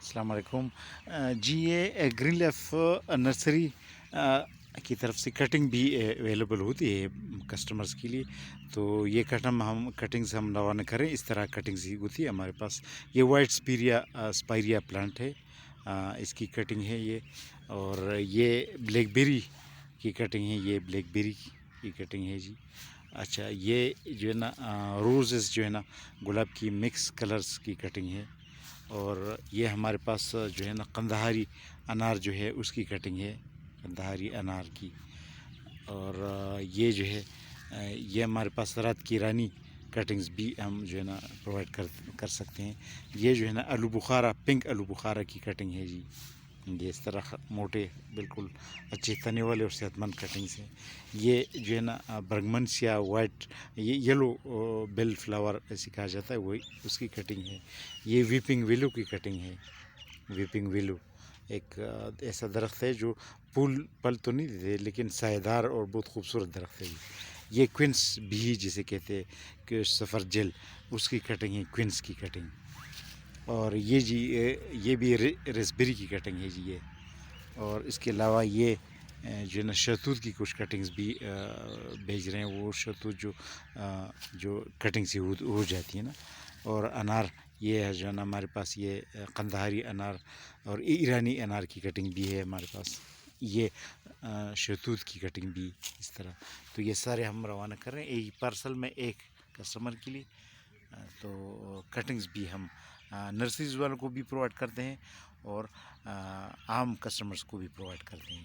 السلام علیکم جی یہ گرین لیف نرسری کی طرف سے کٹنگ بھی اویلیبل ہوتی ہے کسٹمرز کے لیے. تو یہ کٹنگز ہم روانہ کریں. اس طرح کٹنگز ہی ہوتی ہے ہمارے پاس. یہ وائٹ اسپائریا پلانٹ ہے, اس کی کٹنگ ہے یہ. اور یہ بلیک بیری کی کٹنگ ہے, یہ بلیک بیری کی کٹنگ ہے جی. اچھا, یہ جو ہے نا روزز جو ہے نا گلاب کی مکس کلرز کی کٹنگ ہے. اور یہ ہمارے پاس جو ہے نا قندہاری انار جو ہے اس کی کٹنگ ہے, قندہاری انار کی. اور یہ جو ہے یہ ہمارے پاس رات کی رانی کٹنگز بھی ہم جو ہے نا پرووائڈ کر سکتے ہیں. یہ جو ہے نا آلو بخارا, پنک آلو بخارا کی کٹنگ ہے جی. یہ اس طرح موٹے بالکل اچھے تنے والے اور صحت مند کٹنگز ہیں. یہ جو ہے نا برگمنس یا وائٹ, یہ یلو بیل فلاور ایسے کہا جاتا ہے, وہی اس کی کٹنگ ہے. یہ ویپنگ ویلو کی کٹنگ ہے. ویپنگ ویلو ایک ایسا درخت ہے جو پل تو نہیں دیتے لیکن سایہ دار اور بہت خوبصورت درخت ہے. یہ کوئنس بھی جسے کہتے ہیں کہ سفر جیل, اس کی کٹنگ ہے, کوئنس کی کٹنگ. اور یہ جی یہ بھی ریسبیری کی کٹنگ ہے جی یہ. اور اس کے علاوہ یہ جو ہے نا شہتوت کی کچھ کٹنگز بھی بھیج رہے ہیں, وہ شہتوت جو کٹنگ سے ہو جاتی ہے نا. اور انار یہ ہے جو ہے نا ہمارے پاس, یہ قندہاری انار اور ایرانی انار کی کٹنگ بھی ہے ہمارے پاس. یہ شہتوت کی کٹنگ بھی اس طرح. تو یہ سارے ہم روانہ کر رہے ہیں ایک پارسل میں ایک کسٹمر کے لیے. تو کٹنگز بھی ہم نرسریز والوں کو بھی پرووائڈ کرتے ہیں اور عام کسٹمرز کو بھی پرووائڈ کرتے ہیں.